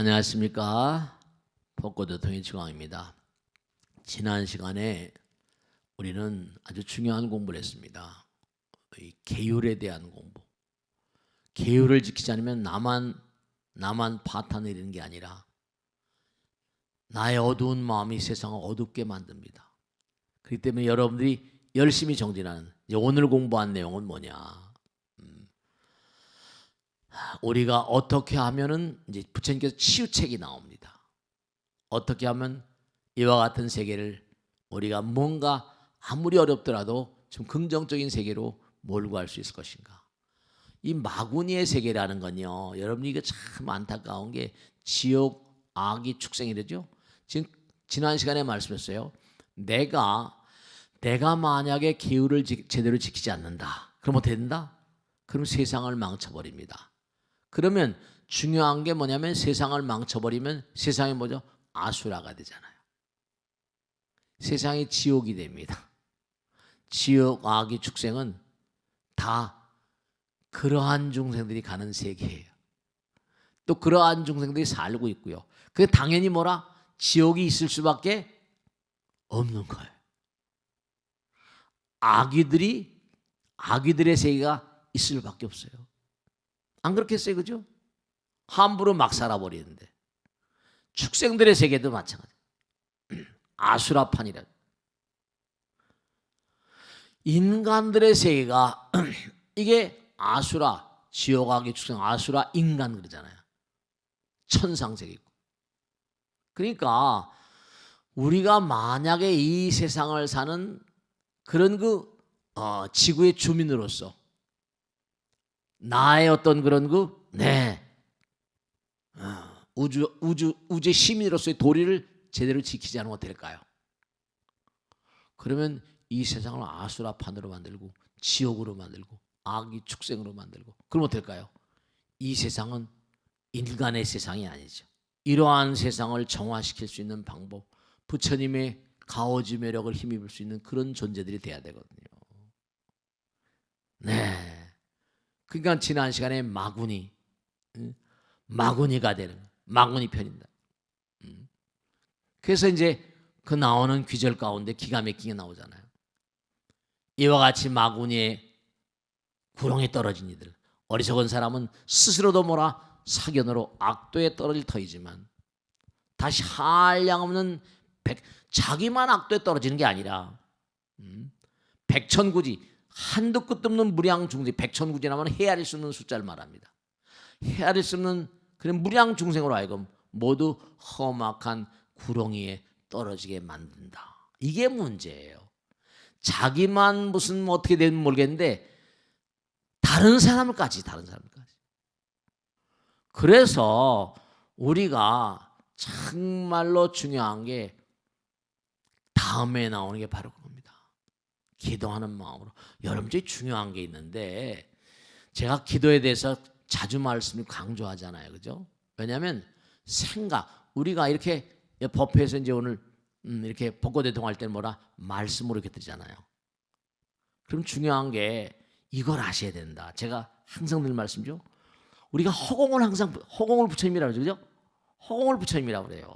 안녕하십니까. 벚꽃의 통일지광입니다. 지난 시간에 우리는 아주 중요한 공부를 했습니다. 이 계율에 대한 공부. 계율을 지키지 않으면 나만 파탄을 내리는 게 아니라 나의 어두운 마음이 세상을 어둡게 만듭니다. 그렇기 때문에 여러분들이 열심히 정진하는 오늘 공부한 내용은 뭐냐? 우리가 어떻게 하면은 이제 부처님께서 치유책이 나옵니다. 어떻게 하면 이와 같은 세계를 우리가 뭔가 아무리 어렵더라도 좀 긍정적인 세계로 몰고 갈 수 있을 것인가? 이 마구니의 세계라는 건요, 여러분 이게 참 안타까운 게 지옥, 악이 축생이되죠. 지금 지난 시간에 말씀했어요. 내가 만약에 계율을 제대로 지키지 않는다. 그럼 어떻게 된다? 그럼 세상을 망쳐버립니다. 그러면 중요한 게 뭐냐면 세상을 망쳐버리면 세상이 뭐죠? 아수라가 되잖아요. 세상이 지옥이 됩니다. 지옥, 악의 축생은 다 그러한 중생들이 가는 세계예요. 또 그러한 중생들이 살고 있고요. 그게 당연히 뭐라? 지옥이 있을 수밖에 없는 거예요. 아귀들의 세계가 있을 수밖에 없어요. 안 그렇겠어요, 그죠? 함부로 막 살아버리는데. 축생들의 세계도 마찬가지. 아수라판이라. 인간들의 세계가 이게 아수라, 지옥악의 축생, 아수라, 인간 그러잖아요. 천상 세계 있고. 그러니까 우리가 만약에 이 세상을 사는 그런 지구의 주민으로서 나의 어떤 그런 우주의 시민으로서의 도리를 제대로 지키지 않으면 어떨까요? 그러면 이 세상을 아수라판으로 만들고 지옥으로 만들고 악의 축생으로 만들고 그럼 어떨까요? 이 세상은 인간의 세상이 아니죠. 이러한 세상을 정화시킬 수 있는 방법, 부처님의 가오지 매력을 힘입을 수 있는 그런 존재들이 돼야 되거든요. 네. 그러니까 지난 시간에 마구니가 되는 마구니 편입니다. 그래서 이제 그 나오는 귀절 가운데 기가 막히게 나오잖아요. 이와 같이 마구니의 구렁에 떨어진 이들, 어리석은 사람은 스스로도 사견으로 악도에 떨어질 터이지만 다시 한량없는 자기만 악도에 떨어지는 게 아니라 백천구지 한도 끝도 없는 무량 중생, 백천구지라면 헤아릴 수 없는 숫자를 말합니다. 헤아릴 수 없는 그런 무량 중생으로 하여금 모두 험악한 구렁이에 떨어지게 만든다. 이게 문제예요. 자기만 무슨 어떻게 되면 모르겠는데 다른 사람까지. 그래서 우리가 정말로 중요한 게 다음에 나오는 게 바로 그겁니다. 기도하는 마음으로. 여러분들이 중요한 게 있는데 제가 기도에 대해서 자주 말씀을 강조하잖아요. 그죠? 왜냐하면 우리가 이렇게 법회에서 이제 오늘 이렇게 벚꽃 대통할 때는 말씀으로 이렇게 드리잖아요. 그럼 중요한 게 이걸 아셔야 된다. 제가 항상 늘 말씀죠. 우리가 허공을 부처님이라고 그러죠. 허공을 부처님이라고 그래요.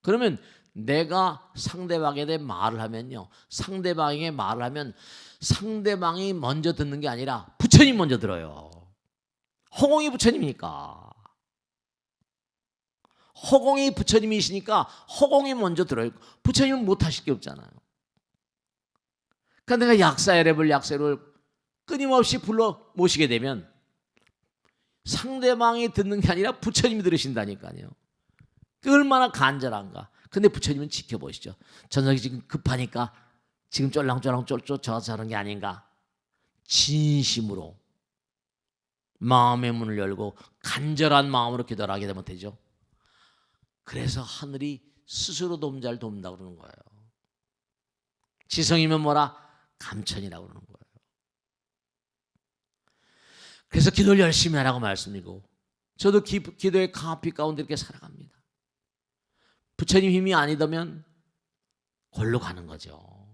그러면 내가 상대방에 대해 말을 하면요. 상대방에게 말을 하면 상대방이 먼저 듣는 게 아니라 부처님 먼저 들어요. 허공이 부처님이니까. 허공이 부처님이시니까 허공이 먼저 들어요. 부처님은 못하실 게 없잖아요. 그러니까 내가 약사를 끊임없이 불러 모시게 되면 상대방이 듣는 게 아니라 부처님이 들으신다니까요. 얼마나 간절한가. 근데 부처님은 지켜보시죠. 전석이 지금 급하니까 지금 쫄랑쫄랑 쫓아서 하는 게 아닌가. 진심으로 마음의 문을 열고 간절한 마음으로 기도를 하게 되면 되죠. 그래서 하늘이 스스로 돕자를 돕는다고 그러는 거예요. 지성이면 감천이라고 그러는 거예요. 그래서 기도를 열심히 하라고 말씀드리고 저도 기도의 가피 가운데 이렇게 살아갑니다. 부처님 힘이 아니다면 골로 가는 거죠.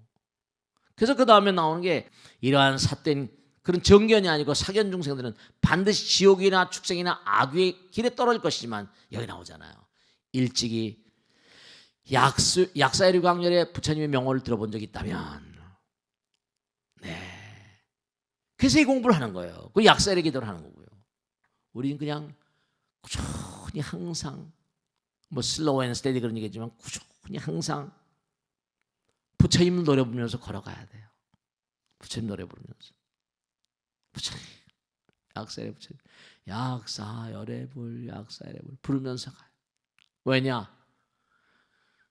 그래서 그 다음에 나오는 게 이러한 삿된 그런 정견이 아니고 사견 중생들은 반드시 지옥이나 축생이나 악의 길에 떨어질 것이지만 여기 나오잖아요. 일찍이 약사유리 광열의 부처님의 명호를 들어본 적이 있다면, 네, 그래서 이 공부를 하는 거예요. 그 약사유리 기도를 하는 거고요. 우리는 그냥 꾸준히 항상 뭐 슬로우 앤 스테디 그런 얘기지만 꾸준히 항상 부처님 노래 부르면서 걸어가야 돼요. 부처님 노래 부르면서 부처님 약사열의 부처님 약사열의 불 약사열의 불 부르면서 가요. 왜냐?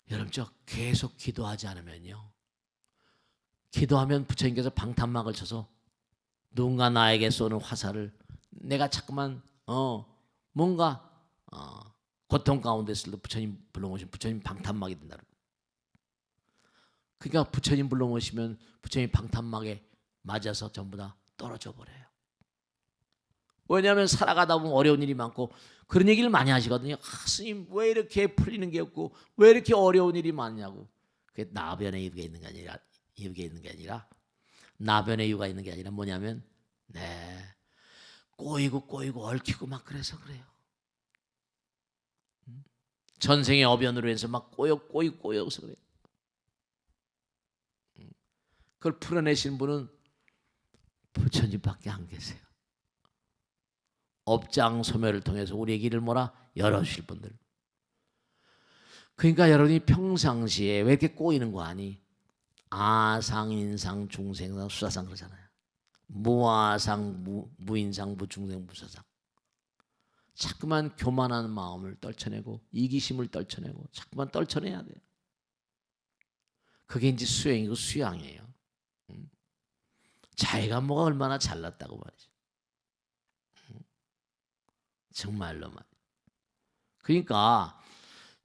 여러분 저 계속 기도하지 않으면요, 기도하면 부처님께서 방탄막을 쳐서 누군가 나에게 쏘는 화살을 내가 자꾸만 뭔가 고통 가운데 있을 때 부처님 불러오시면 부처님 방탄막이 된다. 그러니까 부처님 불러오시면 부처님 방탄막에 맞아서 전부 다 떨어져 버려요. 왜냐하면 살아가다 보면 어려운 일이 많고 그런 얘기를 많이 하시거든요. 스님 왜 이렇게 풀리는 게 없고 왜 이렇게 어려운 일이 많냐고. 그게 나변의 이유가 있는 게 아니라 나변의 이유가 있는 게 아니라 뭐냐면 꼬이고 얽히고 막 그래서 그래요. 전생의 어변으로 해서 막 꼬여서 그래요. 그걸 풀어내신 분은 부처님밖에 안 계세요. 업장 소멸을 통해서 우리의 길을 열어주실 분들. 그러니까 여러분이 평상시에 왜 이렇게 꼬이는 거 아니? 아상, 인상, 중생상, 수사상 그러잖아요. 무아상, 무인상, 무중생, 무사상. 자꾸만 교만한 마음을 떨쳐내고 이기심을 떨쳐내고 자꾸만 떨쳐내야 돼요. 그게 이제 수행이고 수양이에요. 자기가 뭐가 얼마나 잘났다고 말이죠. 정말로 말이에요. 그러니까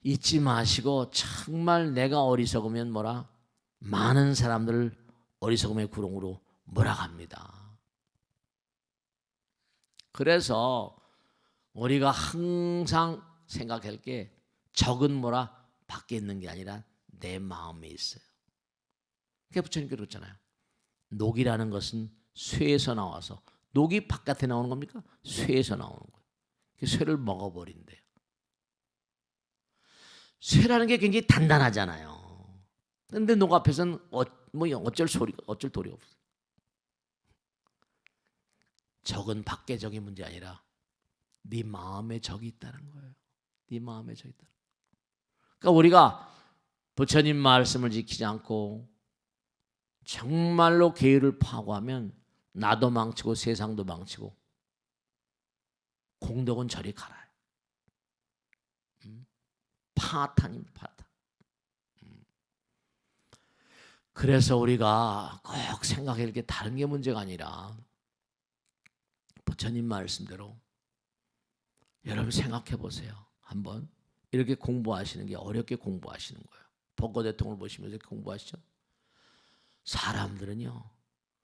잊지 마시고 정말 내가 어리석으면 많은 사람들을 어리석음의 구렁으로 몰아갑니다. 그래서 우리가 항상 생각할 게 적은 밖에 있는 게 아니라 내 마음에 있어요. 그게 부처님께서 그랬잖아요. 녹이라는 것은 쇠에서 나와서, 녹이 바깥에 나오는 겁니까? 쇠에서 나오는 거예요. 그 쇠를 먹어버린대요. 쇠라는 게 굉장히 단단하잖아요. 그런데 녹 앞에서는 어쩔 도리 없어요. 적은 밖의 적이 문제 아니라 네 마음에 적이 있다는 거예요. 네 마음에 적이 있다. 그러니까 우리가 부처님 말씀을 지키지 않고 정말로 계율을 파고하면 나도 망치고 세상도 망치고 공덕은 저리 가라요. 파탄입니다. 파탄. 그래서 우리가 꼭 생각할 게 다른 게 문제가 아니라 부처님 말씀대로 여러분 생각해 보세요. 한번 이렇게 공부하시는 게 어렵게 공부하시는 거예요. 법고대통을 보시면서 공부하시죠. 사람들은요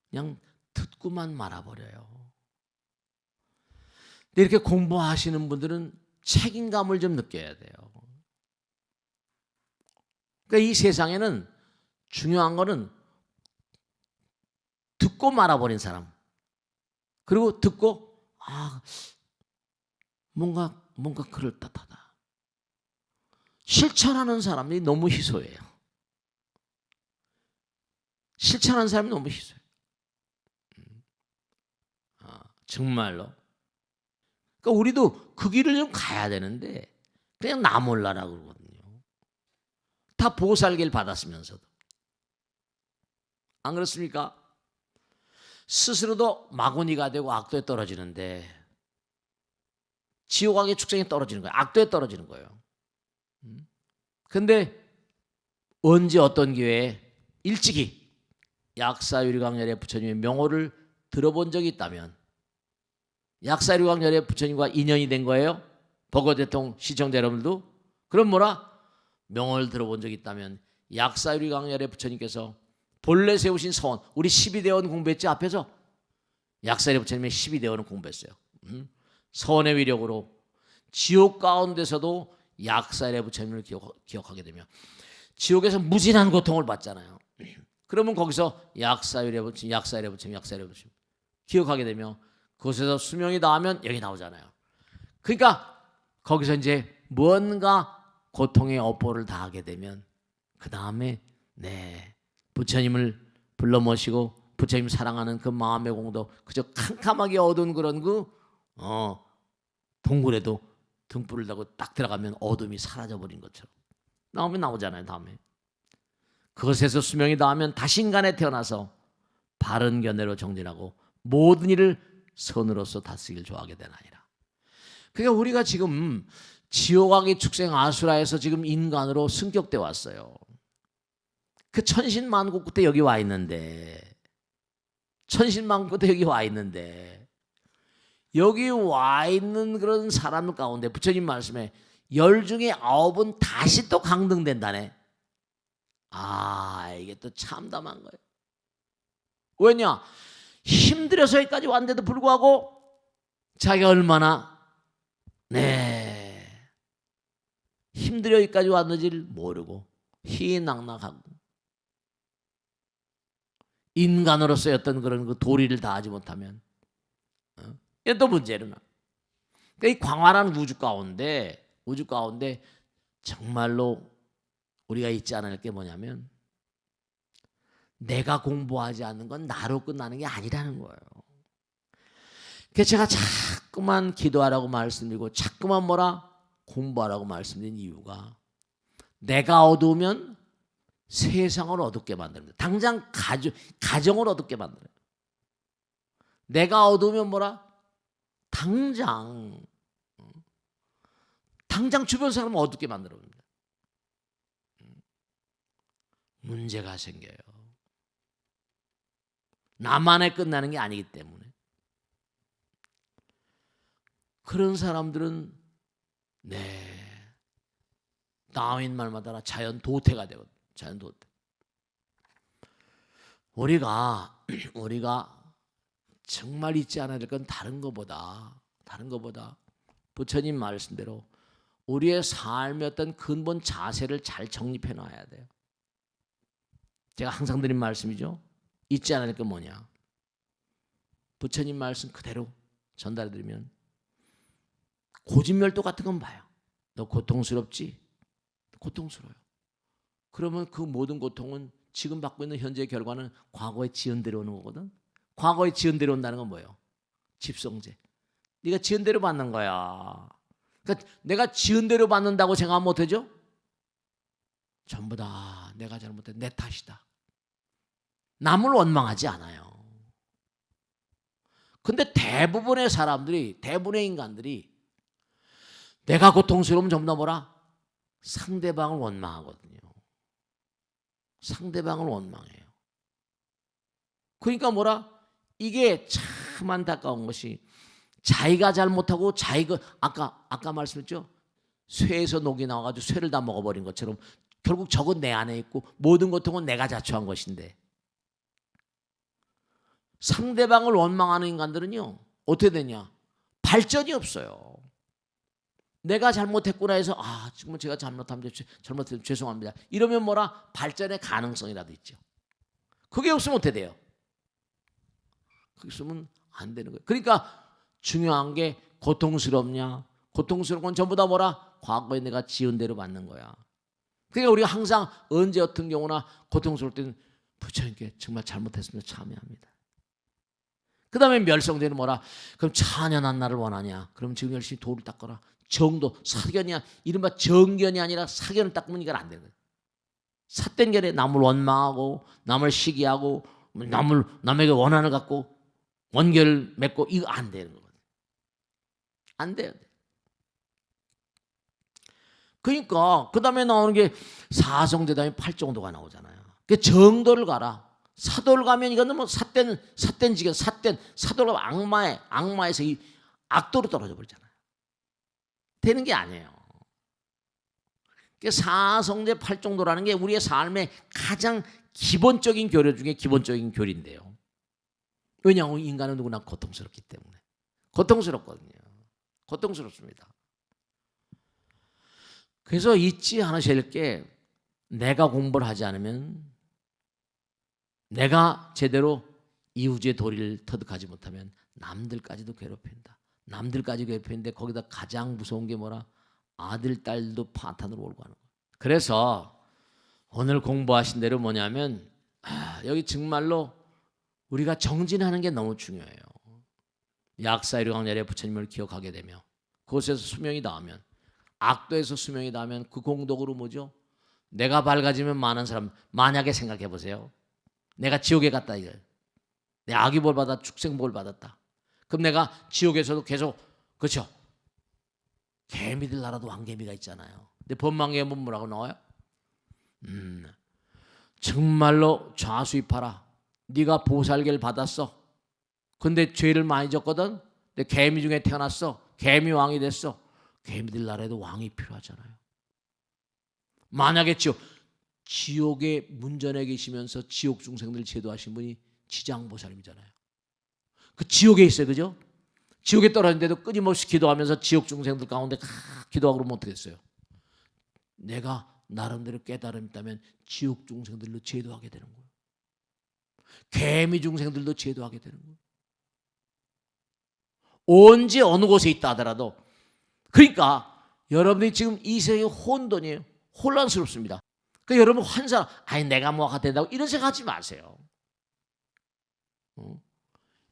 그냥 듣고만 말아버려요. 근데 이렇게 공부하시는 분들은 책임감을 좀 느껴야 돼요. 그러니까 이 세상에는 중요한 거는 듣고 말아버린 사람, 그리고 듣고 뭔가 그럴듯하다. 실천하는 사람이 너무 희소해요. 실천하는 사람이 너무 희소해요. 정말로. 그러니까 우리도 그 길을 좀 가야 되는데 그냥 나 몰라라 그러거든요. 다 보살길 받았으면서도. 안 그렇습니까? 스스로도 마구니가 되고 악도에 떨어지는데 지옥악의 축생에 떨어지는 거예요. 악도에 떨어지는 거예요. 근데 언제 어떤 기회에 일찍이 약사유리광열의 부처님의 명호를 들어본 적이 있다면, 약사유리광열의 부처님과 인연이 된 거예요. 법고대통 시청자 여러분들도. 그럼 명호를 들어본 적이 있다면 약사유리광열의 부처님께서 본래 세우신 서원, 우리 12대원 공부했지 앞에서. 약사유리 부처님의 12대원을 공부했어요. 서원의 위력으로 지옥 가운데서도 약사유리 부처님을 기억하게 되면 지옥에서 무진한 고통을 받잖아요. 그러면 거기서 약사유리 부처님 기억하게 되면 그곳에서 수명이 다하면 여기 나오잖아요. 그러니까 거기서 이제 무언가 고통의 업보를 다하게 되면 그 다음에 부처님을 불러 모시고 부처님 사랑하는 그 마음의 공도 그저 캄캄하게 어두운 그런 동굴에도 등불을 달고 딱 들어가면 어둠이 사라져버린 것처럼 나오잖아요. 다음에 그것에서 수명이 다하면 다시 인간에 태어나서 바른 견해로 정진하고 모든 일을 선으로서 다스리길 좋아하게 되나이다. 그러니까 우리가 지금 지옥악의 축생 아수라에서 지금 인간으로 승격돼 왔어요. 그 천신만고 끝에 여기 와 있는데 여기 와 있는 그런 사람 가운데 부처님 말씀에 10 중에 9은 다시 또 강등된다네. 이게 또 참담한 거예요. 왜냐? 힘들어서 여기까지 왔는데도 불구하고 자기가 얼마나 힘들어 여기까지 왔는지를 모르고 희낙낙하고 인간으로서의 어떤 그런 그 도리를 다하지 못하면 이게 또 문제는 이 광활한 우주 가운데 정말로 우리가 잊지 않을 게 뭐냐면 내가 공부하지 않는 건 나로 끝나는 게 아니라는 거예요. 그래서 제가 자꾸만 기도하라고 말씀드리고 자꾸만 공부하라고 말씀드린 이유가 내가 어두우면 세상을 어둡게 만듭니다. 당장 가정을 어둡게 만들어요. 내가 어두우면 당장 주변 사람을 어둡게 만들어버립니다. 문제가 생겨요. 나만에 끝나는 게 아니기 때문에. 그런 사람들은 다윈 말마다 자연 도태가 되거든요. 자연 도태. 우리가 정말 잊지 않아야 될 건 다른 것보다 부처님 말씀대로 우리의 삶의 어떤 근본 자세를 잘 정립해 놔야 돼요. 제가 항상 드린 말씀이죠. 잊지 않아야 될 건 뭐냐? 부처님 말씀 그대로 전달해 드리면 고진멸도 같은 건 봐요. 너 고통스럽지? 고통스러워요. 그러면 그 모든 고통은 지금 받고 있는 현재의 결과는 과거에 지은 대로 오는 거거든. 과거에 지은 대로 온다는 건 뭐예요? 집성제. 네가 지은 대로 받는 거야. 그러니까 내가 지은 대로 받는다고 생각하면 못하죠? 전부 다 내가 잘못해 내 탓이다. 남을 원망하지 않아요. 근데 대부분의 인간들이 내가 고통스러우면 전부 다 상대방을 원망하거든요. 상대방을 원망해요. 그러니까 이게 참 안타까운 것이 자기가 잘못하고 아까 말씀했죠? 쇠에서 녹이 나와가지고 쇠를 다 먹어버린 것처럼 결국 저건 내 안에 있고 모든 고통은 내가 자초한 것인데 상대방을 원망하는 인간들은요 어떻게 되냐? 발전이 없어요. 내가 잘못했구나 해서 지금 제가 잘못하면 죄송합니다. 이러면 발전의 가능성이라도 있죠. 그게 없으면 어떻게 돼요? 그게 없으면 안 되는 거예요. 그러니까 중요한 게 고통스럽냐? 고통스러운 건 전부 다 과거에 내가 지은 대로 받는 거야. 그러니까 우리가 항상 언제 어떤 경우나 고통스러울 때는 부처님께 정말 잘못했으면 참여합니다. 그 다음에 멸성되는 그럼 찬연한 나를 원하냐? 그럼 지금 열심히 도를 닦거라. 정도, 사견이야. 이른바 정견이 아니라 사견을 닦으면 이건 안 되는 거예요. 삿된 견에 남을 원망하고 남을 시기하고 남에게 원한을 갖고 원결을 맺고 이거 안 되는 거거든요. 안 돼요. 그러니까 그 다음에 나오는 게 사성대담이 8정도가 나오잖아요. 그 정도를 가라. 사도를 가면 이거는 삿된 지경, 사도를 가면 악마에서 이 악도로 떨어져 버리잖아요. 되는 게 아니에요. 사성제 8정도라는 게 우리의 삶의 가장 기본적인 교류 중에 기본적인 교리인데요. 왜냐하면 인간은 누구나 고통스럽기 때문에. 고통스럽거든요. 고통스럽습니다. 그래서 잊지 않으셔야 될 게 내가 공부를 하지 않으면 내가 제대로 이우주의 도리를 터득하지 못하면 남들까지도 괴롭힌다. 남들까지 괴롭히는데 거기다 가장 무서운 게 뭐라? 아들, 딸도 파탄으로 몰고 가는 거예요. 그래서 오늘 공부하신 대로 뭐냐면 여기 정말로 우리가 정진하는 게 너무 중요해요. 약사이류 강렬의 부처님을 기억하게 되며 그곳에서 수명이 닿으면, 악도에서 수명이 닿으면 그 공덕으로 뭐죠? 내가 밝아지면 많은 사람, 만약에 생각해 보세요. 내가 지옥에 갔다 이거예요. 내 악이 볼 받아 축생복을 받았다. 그럼 내가 지옥에서도 계속, 그렇죠? 개미들 나라도 왕개미가 있잖아요. 근데 법망개미는 뭐라고 나와요? 정말로 좌수입하라. 네가 보살계를 받았어. 근데 죄를 많이 졌거든. 근데 개미 중에 태어났어. 개미 왕이 됐어. 개미들 나라에도 왕이 필요하잖아요. 만약에 지옥의 문전에 계시면서 지옥 중생들 제도하신 분이 지장보살님이잖아요. 그 지옥에 있어요, 그죠? 지옥에 떨어졌는데도 끊임없이 기도하면서 지옥 중생들 가운데 기도하고 그러면 어떻게 됐어요? 내가 나름대로 깨달음이 있다면 지옥 중생들로 제도하게 되는 거예요. 개미 중생들도 제도하게 되는 거예요. 언제 어느 곳에 있다 하더라도. 그러니까 여러분이 지금 이 세상이 혼돈이에요. 혼란스럽습니다. 그러니까 여러분 환상, 아니 내가 뭐가 된다고 이런 생각하지 마세요.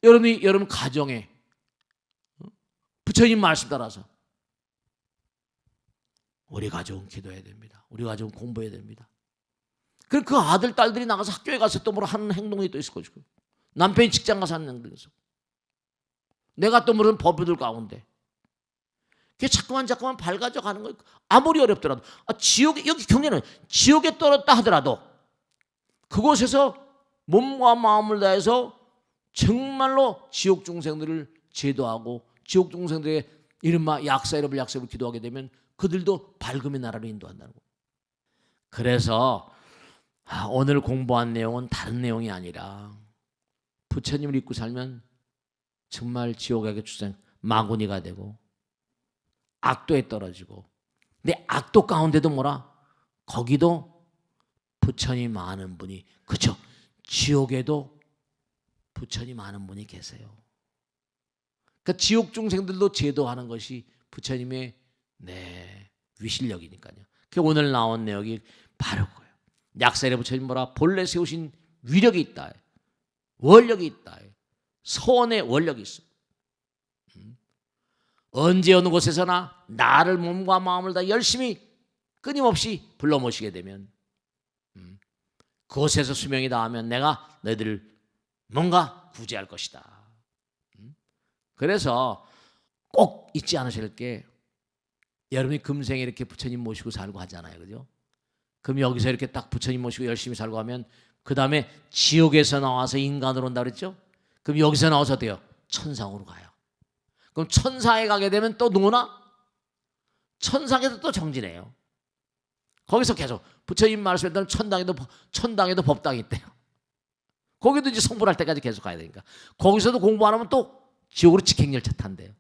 여러분 가정에 부처님 말씀 따라서 우리 가족은 기도해야 됩니다. 우리 가족은 공부해야 됩니다. 그 아들, 딸들이 나가서 학교에 가서 또 뭐 하는 행동이 또 있을 것이고, 남편이 직장 가서 하는 행동이 있어. 내가 또 모르는 법들 가운데. 그게 자꾸만 밝아져 가는 거예요. 아무리 어렵더라도. 지옥에, 여기 경계는 지옥에 떨어졌다 하더라도 그곳에서 몸과 마음을 다해서 정말로 지옥 중생들을 제도하고 지옥 중생들의 이른바 약사이럽을 기도하게 되면 그들도 밝음의 나라로 인도한다는 거예요. 그래서 오늘 공부한 내용은 다른 내용이 아니라 부처님을 잊고 살면 정말 지옥의 출생 마구니가 되고 악도에 떨어지고, 근데 악도 가운데도 뭐라? 거기도 부처님 많은 분이, 그렇죠? 지옥에도 부처님 많은 분이 계세요. 그러니까 지옥 중생들도 제도하는 것이 부처님의 위실력이니까요. 그 오늘 나온 내용이 바로 그거예요. 약사의 부처님 뭐라? 본래 세우신 위력이 있다. 원력이 있다. 서원의 원력이 있어. 언제 어느 곳에서나 나를 몸과 마음을 다 열심히 끊임없이 불러 모시게 되면 그곳에서 수명이 닿으면 내가 너희들을 뭔가 구제할 것이다. 그래서 꼭 잊지 않으실 게, 여러분이 금생에 이렇게 부처님 모시고 살고 하잖아요, 그죠? 그럼 여기서 이렇게 딱 부처님 모시고 열심히 살고 하면 그 다음에 지옥에서 나와서 인간으로 온다 그랬죠? 그럼 여기서 나와서 어때요? 천상으로 가요. 그럼 천상에 가게 되면 또 누구나? 천상에서 또 정진해요. 거기서 계속 부처님 말씀에 따르면 천당에도 법당이 있대요. 거기도 이제 성불할 때까지 계속 가야 되니까. 거기서도 공부 안 하면 또 지옥으로 직행열차 탄대요.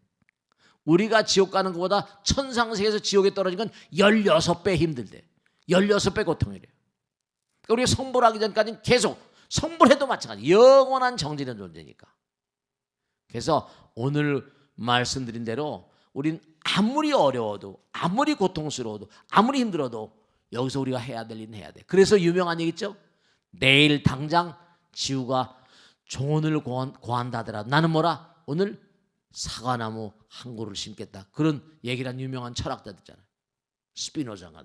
우리가 지옥 가는 것보다 천상세계에서 지옥에 떨어진 건 16배 힘들대. 16배 고통이래요. 그러니까 우리가 성불하기 전까지는 계속, 성불해도 마찬가지, 영원한 정진의 존재니까. 그래서 오늘 말씀드린 대로 우린 아무리 어려워도, 아무리 고통스러워도, 아무리 힘들어도 여기서 우리가 해야 될 일은 해야 돼. 그래서 유명한 얘기 있죠? 내일 당장 지우가 종언을 고한다 하더라도 나는 뭐라? 오늘 사과나무 한 그루를 심겠다. 그런 얘기를 한 유명한 철학자들 있잖아요. 스피노자가.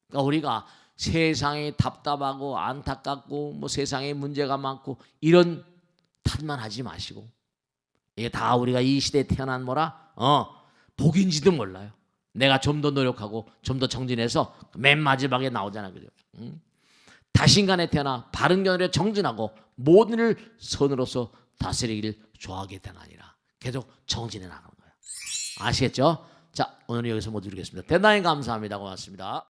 그러니까 우리가 세상이 답답하고 안타깝고 뭐 세상에 문제가 많고 이런 탓만 하지 마시고, 이게 다 우리가 이 시대에 태어난 뭐라? 복인지도 몰라요. 내가 좀 더 노력하고 좀 더 정진해서 맨 마지막에 나오잖아요, 그죠? 다시 인간에 태어나 바른 견으로 정진하고 모든 일을 선으로서 다스리기를 좋아하게 되나니라. 계속 정진해 나가는 거예요. 아시겠죠? 자, 오늘 여기서 모두 드리겠습니다. 대단히 감사합니다. 고맙습니다.